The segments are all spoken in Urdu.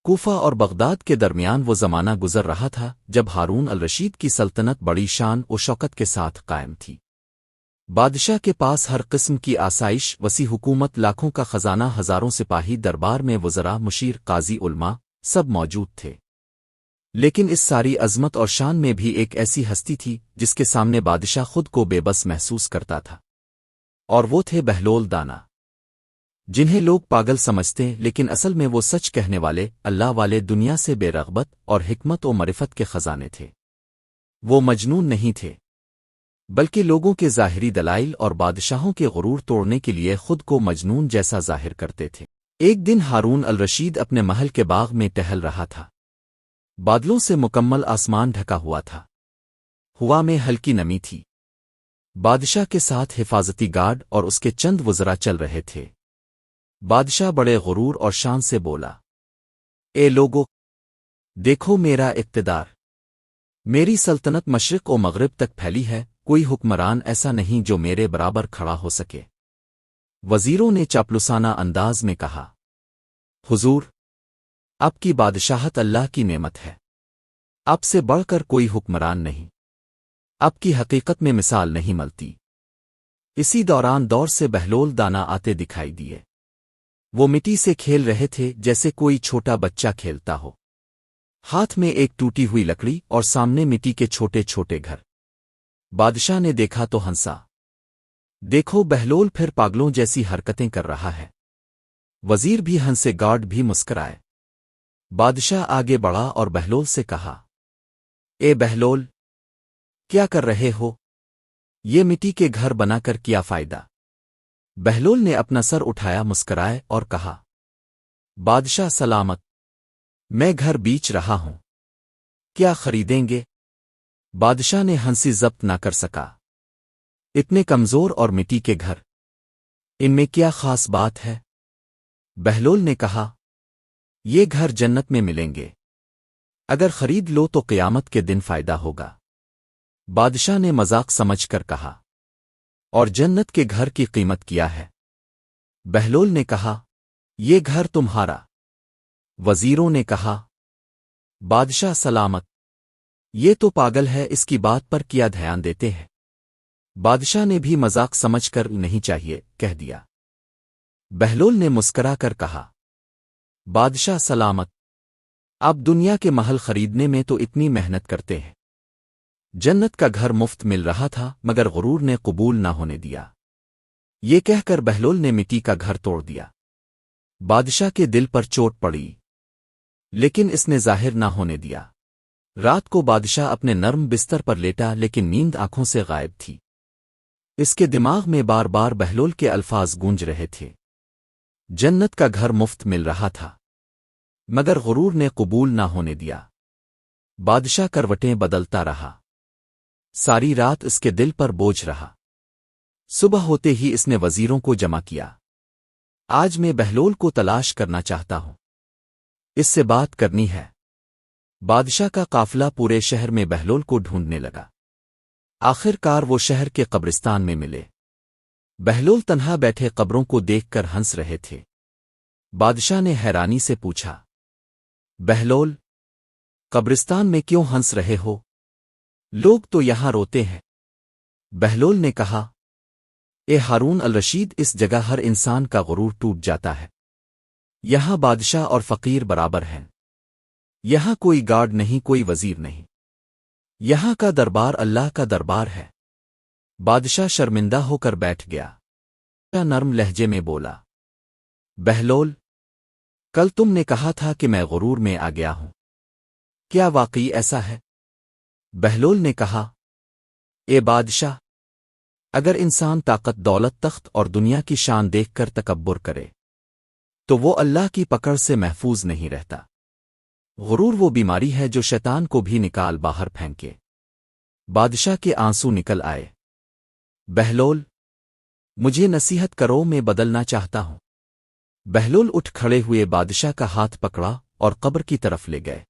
کوفہ اور بغداد کے درمیان وہ زمانہ گزر رہا تھا جب ہارون الرشید کی سلطنت بڑی شان و شوکت کے ساتھ قائم تھی۔ بادشاہ کے پاس ہر قسم کی آسائش، وسیع حکومت، لاکھوں کا خزانہ، ہزاروں سپاہی، دربار میں وزراء، مشیر، قاضی، علماء سب موجود تھے۔ لیکن اس ساری عظمت اور شان میں بھی ایک ایسی ہستی تھی جس کے سامنے بادشاہ خود کو بے بس محسوس کرتا تھا، اور وہ تھے بہلول دانا، جنہیں لوگ پاگل سمجھتے لیکن اصل میں وہ سچ کہنے والے، اللہ والے، دنیا سے بے رغبت اور حکمت و معرفت کے خزانے تھے۔ وہ مجنون نہیں تھے، بلکہ لوگوں کے ظاہری دلائل اور بادشاہوں کے غرور توڑنے کے لیے خود کو مجنون جیسا ظاہر کرتے تھے۔ ایک دن ہارون الرشید اپنے محل کے باغ میں ٹہل رہا تھا۔ بادلوں سے مکمل آسمان ڈھکا ہوا تھا، ہوا میں ہلکی نمی تھی۔ بادشاہ کے ساتھ حفاظتی گارڈ اور اس کے چند وزراء چل رہے تھے۔ بادشاہ بڑے غرور اور شان سے بولا، اے لوگو، دیکھو میرا اقتدار، میری سلطنت مشرق و مغرب تک پھیلی ہے، کوئی حکمران ایسا نہیں جو میرے برابر کھڑا ہو سکے۔ وزیروں نے چاپلوسانہ انداز میں کہا، حضور، آپ کی بادشاہت اللہ کی نعمت ہے، آپ سے بڑھ کر کوئی حکمران نہیں، آپ کی حقیقت میں مثال نہیں ملتی۔ اسی دوران دور سے بہلول دانا آتے دکھائی دیے۔ وہ مٹی سے کھیل رہے تھے جیسے کوئی چھوٹا بچہ کھیلتا ہو، ہاتھ میں ایک ٹوٹی ہوئی لکڑی اور سامنے مٹی کے چھوٹے چھوٹے گھر۔ بادشاہ نے دیکھا تو ہنسا، دیکھو بہلول پھر پاگلوں جیسی حرکتیں کر رہا ہے۔ وزیر بھی ہنسے، گارڈ بھی مسکرائے۔ بادشاہ آگے بڑھا اور بہلول سے کہا، اے بہلول، کیا کر رہے ہو؟ یہ مٹی کے گھر بنا کر کیا فائدہ؟ بہلول نے اپنا سر اٹھایا، مسکرائے اور کہا، بادشاہ سلامت، میں گھر بیچ رہا ہوں، کیا خریدیں گے؟ بادشاہ نے ہنسی ضبط نہ کر سکا، اتنے کمزور اور مٹی کے گھر، ان میں کیا خاص بات ہے؟ بہلول نے کہا، یہ گھر جنت میں ملیں گے، اگر خرید لو تو قیامت کے دن فائدہ ہوگا۔ بادشاہ نے مذاق سمجھ کر کہا، اور جنت کے گھر کی قیمت کیا ہے؟ بہلول نے کہا، یہ گھر تمہارا۔ وزیروں نے کہا، بادشاہ سلامت، یہ تو پاگل ہے، اس کی بات پر کیا دھیان دیتے ہیں؟ بادشاہ نے بھی مذاق سمجھ کر نہیں چاہیے کہہ دیا۔ بہلول نے مسکرا کر کہا، بادشاہ سلامت، آپ دنیا کے محل خریدنے میں تو اتنی محنت کرتے ہیں، جنت کا گھر مفت مل رہا تھا مگر غرور نے قبول نہ ہونے دیا۔ یہ کہہ کر بہلول نے مٹی کا گھر توڑ دیا۔ بادشاہ کے دل پر چوٹ پڑی، لیکن اس نے ظاہر نہ ہونے دیا۔ رات کو بادشاہ اپنے نرم بستر پر لیٹا لیکن نیند آنکھوں سے غائب تھی۔ اس کے دماغ میں بار بار بہلول کے الفاظ گونج رہے تھے، جنت کا گھر مفت مل رہا تھا مگر غرور نے قبول نہ ہونے دیا۔ بادشاہ کروٹیں بدلتا رہا، ساری رات اس کے دل پر بوجھ رہا۔ صبح ہوتے ہی اس نے وزیروں کو جمع کیا، آج میں بہلول کو تلاش کرنا چاہتا ہوں، اس سے بات کرنی ہے۔ بادشاہ کا قافلہ پورے شہر میں بہلول کو ڈھونڈنے لگا۔ آخر کار وہ شہر کے قبرستان میں ملے۔ بہلول تنہا بیٹھے قبروں کو دیکھ کر ہنس رہے تھے۔ بادشاہ نے حیرانی سے پوچھا، بہلول، قبرستان میں کیوں ہنس رہے ہو؟ لوگ تو یہاں روتے ہیں۔ بہلول نے کہا، اے ہارون الرشید، اس جگہ ہر انسان کا غرور ٹوٹ جاتا ہے۔ یہاں بادشاہ اور فقیر برابر ہیں، یہاں کوئی گارڈ نہیں، کوئی وزیر نہیں، یہاں کا دربار اللہ کا دربار ہے۔ بادشاہ شرمندہ ہو کر بیٹھ گیا۔ نرم لہجے میں بولا، بہلول، کل تم نے کہا تھا کہ میں غرور میں آ گیا ہوں، کیا واقعی ایسا ہے؟ بہلول نے کہا، اے بادشاہ، اگر انسان طاقت، دولت، تخت اور دنیا کی شان دیکھ کر تکبر کرے تو وہ اللہ کی پکڑ سے محفوظ نہیں رہتا۔ غرور وہ بیماری ہے جو شیطان کو بھی نکال باہر پھینکے۔ بادشاہ کے آنسو نکل آئے۔ بہلول، مجھے نصیحت کرو، میں بدلنا چاہتا ہوں۔ بہلول اٹھ کھڑے ہوئے، بادشاہ کا ہاتھ پکڑا اور قبر کی طرف لے گئے۔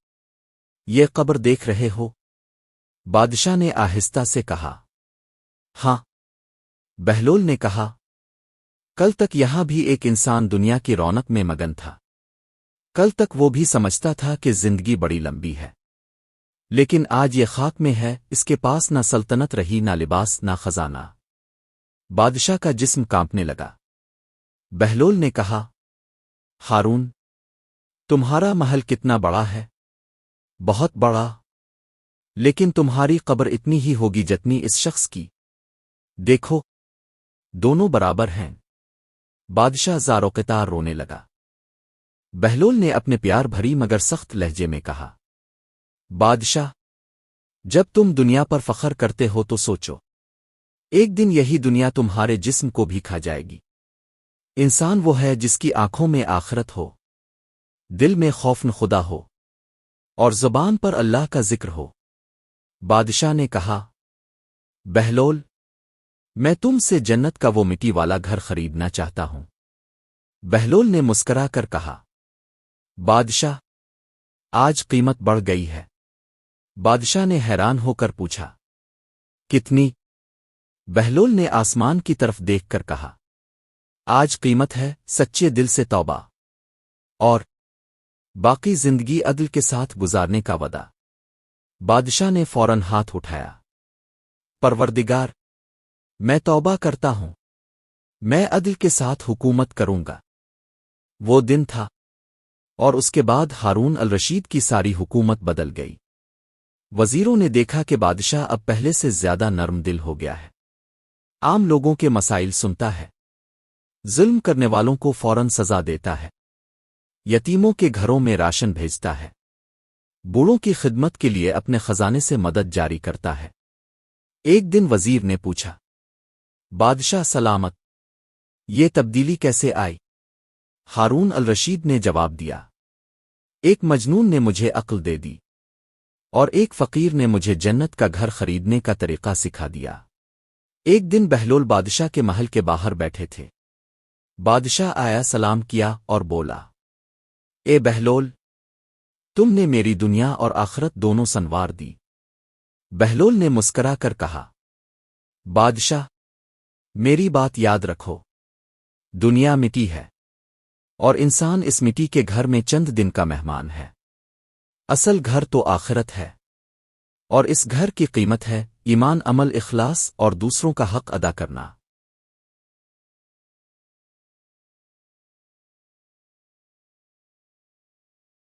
یہ قبر دیکھ رہے ہو؟ بادشاہ نے آہستہ سے کہا۔ ہاں، بہلول نے کہا، کل تک یہاں بھی ایک انسان دنیا کی رونق میں مگن تھا، کل تک وہ بھی سمجھتا تھا کہ زندگی بڑی لمبی ہے، لیکن آج یہ خاک میں ہے، اس کے پاس نہ سلطنت رہی، نہ لباس، نہ خزانہ۔ بادشاہ کا جسم کانپنے لگا۔ بہلول نے کہا، ہارون، تمہارا محل کتنا بڑا ہے؟ بہت بڑا، لیکن تمہاری قبر اتنی ہی ہوگی جتنی اس شخص کی۔ دیکھو، دونوں برابر ہیں۔ بادشاہ زار قطار رونے لگا۔ بہلول نے اپنے پیار بھری مگر سخت لہجے میں کہا، بادشاہ، جب تم دنیا پر فخر کرتے ہو تو سوچو، ایک دن یہی دنیا تمہارے جسم کو بھی کھا جائے گی۔ انسان وہ ہے جس کی آنکھوں میں آخرت ہو، دل میں خوف خدا ہو، اور زبان پر اللہ کا ذکر ہو۔ بادشاہ نے کہا، بہلول، میں تم سے جنت کا وہ مٹی والا گھر خریدنا چاہتا ہوں۔ بہلول نے مسکرا کر کہا، بادشاہ، آج قیمت بڑھ گئی ہے۔ بادشاہ نے حیران ہو کر پوچھا، کتنی؟ بہلول نے آسمان کی طرف دیکھ کر کہا، آج قیمت ہے سچے دل سے توبہ اور باقی زندگی عدل کے ساتھ گزارنے کا وعدہ۔ بادشاہ نے فوراً ہاتھ اٹھایا، پروردگار، میں توبہ کرتا ہوں، میں عدل کے ساتھ حکومت کروں گا۔ وہ دن تھا، اور اس کے بعد ہارون الرشید کی ساری حکومت بدل گئی۔ وزیروں نے دیکھا کہ بادشاہ اب پہلے سے زیادہ نرم دل ہو گیا ہے، عام لوگوں کے مسائل سنتا ہے، ظلم کرنے والوں کو فوراً سزا دیتا ہے، یتیموں کے گھروں میں راشن بھیجتا ہے، بوڑھوں کی خدمت کے لیے اپنے خزانے سے مدد جاری کرتا ہے۔ ایک دن وزیر نے پوچھا، بادشاہ سلامت، یہ تبدیلی کیسے آئی؟ ہارون الرشید نے جواب دیا، ایک مجنون نے مجھے عقل دے دی، اور ایک فقیر نے مجھے جنت کا گھر خریدنے کا طریقہ سکھا دیا۔ ایک دن بہلول بادشاہ کے محل کے باہر بیٹھے تھے۔ بادشاہ آیا، سلام کیا اور بولا، اے بہلول، تم نے میری دنیا اور آخرت دونوں سنوار دی۔ بہلول نے مسکرا کر کہا، بادشاہ، میری بات یاد رکھو، دنیا مٹی ہے، اور انسان اس مٹی کے گھر میں چند دن کا مہمان ہے۔ اصل گھر تو آخرت ہے، اور اس گھر کی قیمت ہے ایمان، عمل، اخلاص اور دوسروں کا حق ادا کرنا۔